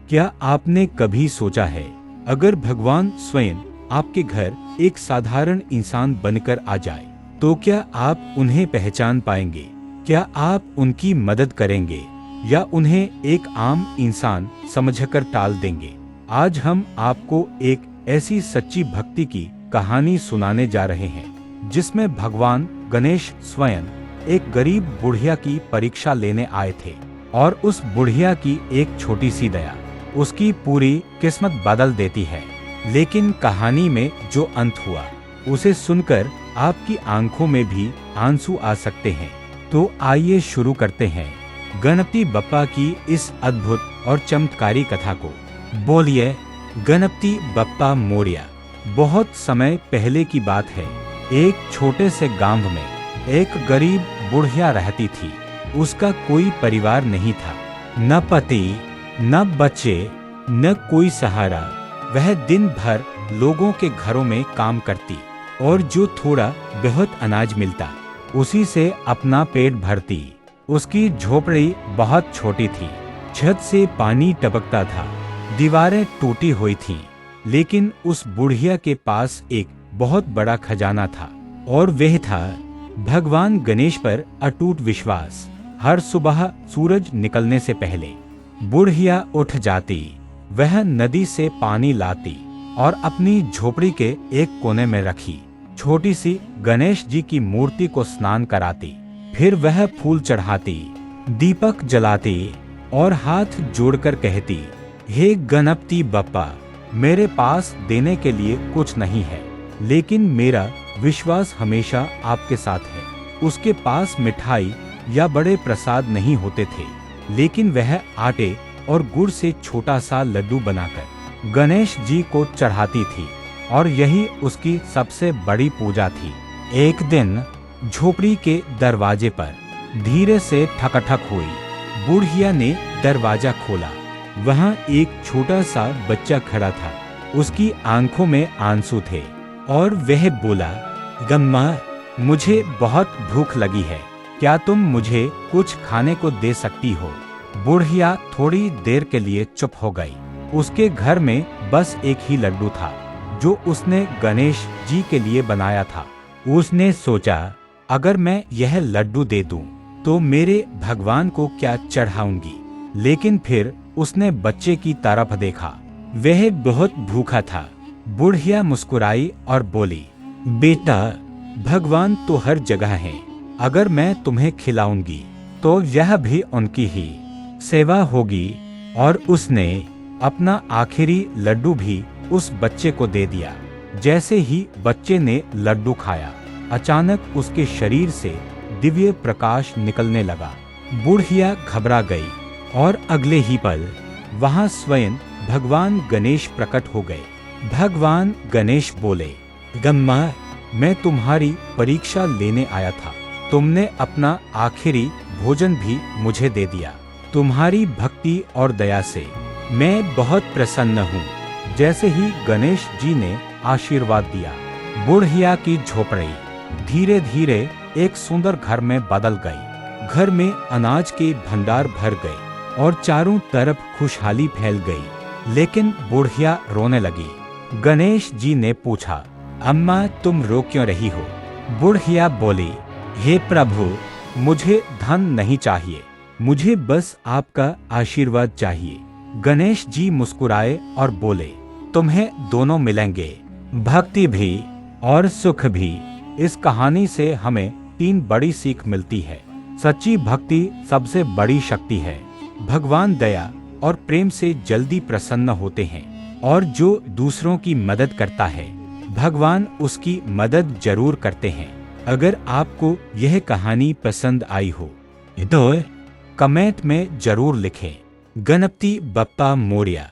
क्या आपने कभी सोचा है, अगर भगवान स्वयं आपके घर एक साधारण इंसान बनकर आ जाए, तो क्या आप उन्हें पहचान पाएंगे? क्या आप उनकी मदद करेंगे या उन्हें एक आम इंसान समझकर टाल देंगे? आज हम आपको एक ऐसी सच्ची भक्ति की कहानी सुनाने जा रहे हैं, जिसमें भगवान गणेश स्वयं एक गरीब बुढ़िया की परीक्षा लेने आए थे और उस बुढ़िया की एक छोटी सी दया उसकी पूरी किस्मत बदल देती है। लेकिन कहानी में जो अंत हुआ, उसे सुनकर आपकी आंखों में भी आंसू आ सकते हैं। तो आइए शुरू करते हैं गणपति बप्पा की इस अद्भुत और चमत्कारी कथा को। बोलिए गणपति बप्पा मोरया। बहुत समय पहले की बात है। एक छोटे से गांव में एक गरीब बुढ़िया रहती थी। उसका कोई परिवार नहीं था, न पति, न बच्चे, न कोई सहारा। वह दिन भर लोगों के घरों में काम करती और जो थोड़ा बहुत अनाज मिलता, उसी से अपना पेट भरती। उसकी झोपड़ी बहुत छोटी थी, छत से पानी टपकता था, दीवारें टूटी हुई थीं, लेकिन उस बुढ़िया के पास एक बहुत बड़ा खजाना था और वह था भगवान गणेश पर अटूट विश्वास। हर सुबह सूरज निकलने से पहले बुढ़िया उठ जाती, वह नदी से पानी लाती और अपनी झोपड़ी के एक कोने में रखी छोटी सी गणेश जी की मूर्ति को स्नान कराती। फिर वह फूल चढ़ाती, दीपक जलाती और हाथ जोड़कर कहती, हे गणपति बप्पा, मेरे पास देने के लिए कुछ नहीं है, लेकिन मेरा विश्वास हमेशा आपके साथ है। उसके पास मिठाई या बड़े प्रसाद नहीं होते थे, लेकिन वह आटे और गुड़ से छोटा सा लड्डू बनाकर गणेश जी को चढ़ाती थी और यही उसकी सबसे बड़ी पूजा थी। एक दिन झोपड़ी के दरवाजे पर धीरे से ठक-ठक हुई। बुढ़िया ने दरवाजा खोला। वहाँ एक छोटा सा बच्चा खड़ा था। उसकी आंखों में आंसू थे और वह बोला, गम्मा, मुझे बहुत भूख लगी है, क्या तुम मुझे कुछ खाने को दे सकती हो? बुढ़िया थोड़ी देर के लिए चुप हो गई। उसके घर में बस एक ही लड्डू था, जो उसने गणेश जी के लिए बनाया था। उसने सोचा, अगर मैं यह लड्डू दे दूं, तो मेरे भगवान को क्या चढ़ाऊंगी? लेकिन फिर उसने बच्चे की तरफ देखा। वह बहुत भूखा था। बुढ़िया मुस्कुराई और बोली, बेटा, भगवान तो हर जगह है। अगर मैं तुम्हें खिलाऊंगी, तो यह भी उनकी ही सेवा होगी। और उसने अपना आखिरी लड्डू भी उस बच्चे को दे दिया। जैसे ही बच्चे ने लड्डू खाया, अचानक उसके शरीर से दिव्य प्रकाश निकलने लगा। बुढ़िया घबरा गई और अगले ही पल वहां स्वयं भगवान गणेश प्रकट हो गए। भगवान गणेश बोले, गम्मा, मैं तुम्हारी परीक्षा लेने आया था। तुमने अपना आखिरी भोजन भी मुझे दे दिया। तुम्हारी भक्ति और दया से मैं बहुत प्रसन्न हूँ। जैसे ही गणेश जी ने आशीर्वाद दिया, बुढ़िया की झोपड़ी धीरे धीरे एक सुंदर घर में बदल गई। घर में अनाज के भंडार भर गए और चारों तरफ खुशहाली फैल गई। लेकिन बुढ़िया रोने लगी। गणेश जी ने पूछा, अम्मा, तुम रो क्यों रही हो? बुढ़िया बोली, हे प्रभु, मुझे धन नहीं चाहिए, मुझे बस आपका आशीर्वाद चाहिए। गणेश जी मुस्कुराए और बोले, तुम्हें दोनों मिलेंगे, भक्ति भी और सुख भी। इस कहानी से हमें 3 बड़ी सीख मिलती है। सच्ची भक्ति सबसे बड़ी शक्ति है। भगवान दया और प्रेम से जल्दी प्रसन्न होते हैं और जो दूसरों की मदद करता है, भगवान उसकी मदद जरूर करते हैं। अगर आपको यह कहानी पसंद आई हो, तो कमेंट में जरूर लिखें। गणपति बप्पा मोरया।